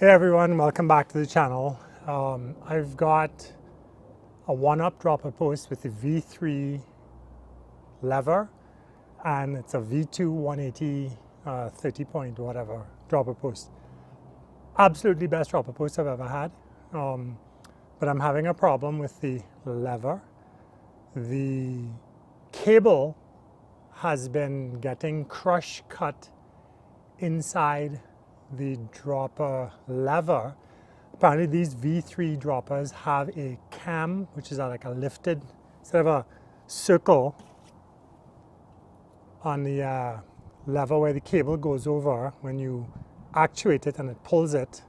Hey everyone, welcome back to the channel. I've got a OneUp dropper post with the V3 lever, and it's a V2 180 30 point whatever dropper post. Absolutely best dropper post I've ever had, but I'm having a problem with the lever. The cable has been getting crush cut inside the dropper lever. Apparently these V3 droppers have a cam, which is like a lifted, instead of a circle on the lever where the cable goes over, when you actuate it and it pulls it,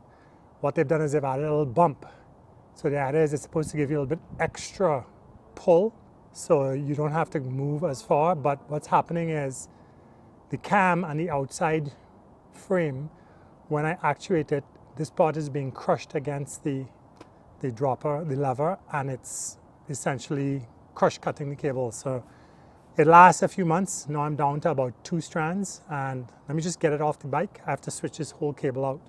what they've done is they've added a little bump. So the idea is it's supposed to give you a little bit extra pull so you don't have to move as far, but what's happening is the cam and the outside frame, when I actuate it, this part is being crushed against the dropper, the lever, and it's essentially crush cutting the cable. So it lasts a few months. Now I'm down to about 2 strands, and let me just get it off the bike. I have to switch this whole cable out.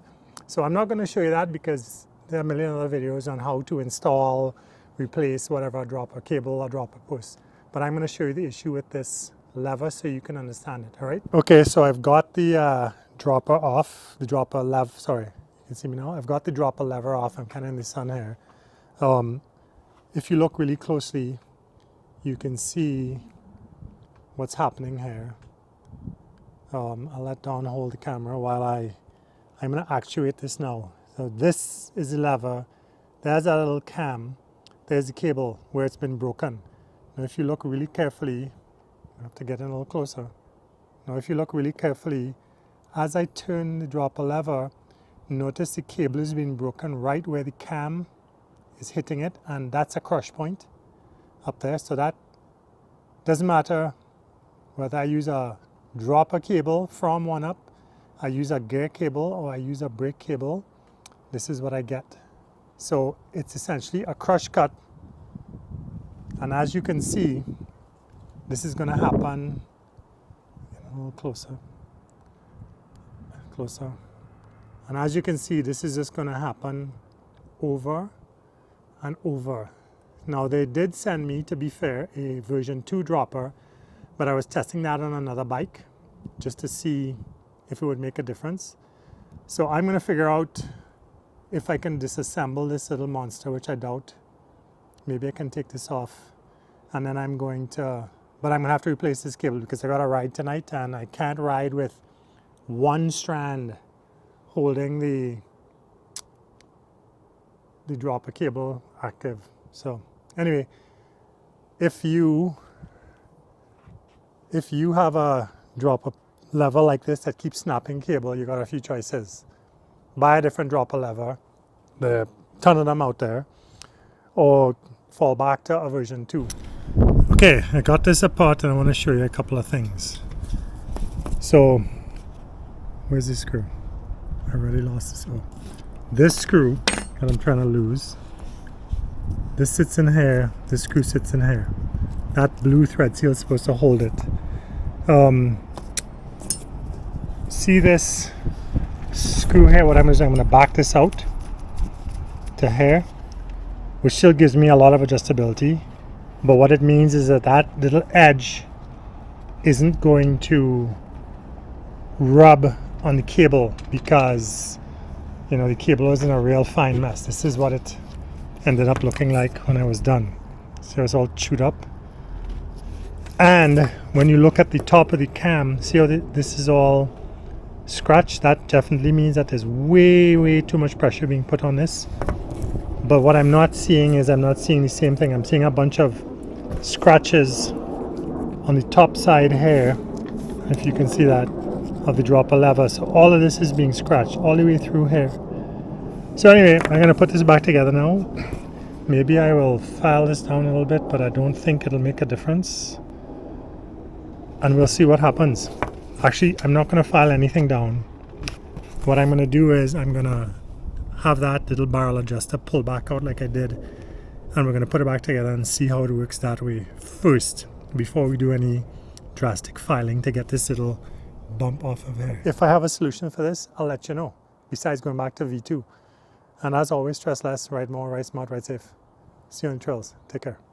So I'm not going to show you that because there are a million other videos on how to install, replace whatever dropper cable or dropper post. But I'm going to show you the issue with this lever so you can understand it, all right? Okay, so I've got the dropper off, the dropper lever, sorry, you can see me now. I've got the dropper lever off. I'm kind of in the sun here. If you look really closely, you can see what's happening here. I'll let Dawn hold the camera while I'm going to actuate this now. So this is the lever. There's that little cam. There's the cable where it's been broken. Now if you look really carefully, I have to get in a little closer. Now if you look really carefully, as I turn the dropper lever, notice the cable is being broken right where the cam is hitting it, and that's a crush point up there. So that doesn't matter whether I use a dropper cable from OneUp, I use a gear cable, or I use a brake cable, this is what I get. So it's essentially a crush cut, and as you can see, this is going to happen. Get a little closer. And as you can see, this is just going to happen over and over. Now they did send me, to be fair, a version 2 dropper, but I was testing that on another bike just to see if it would make a difference. So I'm going to figure out if I can disassemble this little monster, which I doubt. Maybe I can take this off, and then I'm going to have to replace this cable because I got to ride tonight, and I can't ride with one strand holding the dropper cable active. So anyway, if you have a dropper lever like this that keeps snapping cable, you got a few choices. Buy a different dropper lever, there are a ton of them out there, or fall back to a version 2. Okay, I got this apart and I want to show you a couple of things. So where's the screw? I already lost this. Oh, this screw that I'm trying to lose, this sits in here, this screw sits in here. That blue thread seal is supposed to hold it. See this screw here? What I'm going to back this out to here, which still gives me a lot of adjustability, but what it means is that that little edge isn't going to rub on the cable because, you know, the cable is in a real fine mess. This is what it ended up looking like when I was done. So it's all chewed up. And when you look at the top of the cam, see how this is all scratched? That definitely means that there's way too much pressure being put on this. But what I'm not seeing is, I'm not seeing the same thing. I'm seeing a bunch of scratches on the top side here, if you can see that, of the dropper lever. So all of this is being scratched all the way through here. So anyway, I'm going to put this back together now. Maybe I will file this down a little bit, but I don't think it'll make a difference. And we'll see what happens. Actually, I'm not going to file anything down. What I'm going to do is I'm going to have that little barrel adjuster pull back out like I did, and we're going to put it back together and see how it works that way first, before we do any drastic filing to get this little bump off of here. If I have a solution for this, I'll let you know. besides going back to V2. And as always, stress less, ride more, ride smart, ride safe. See you on the trails. Take care.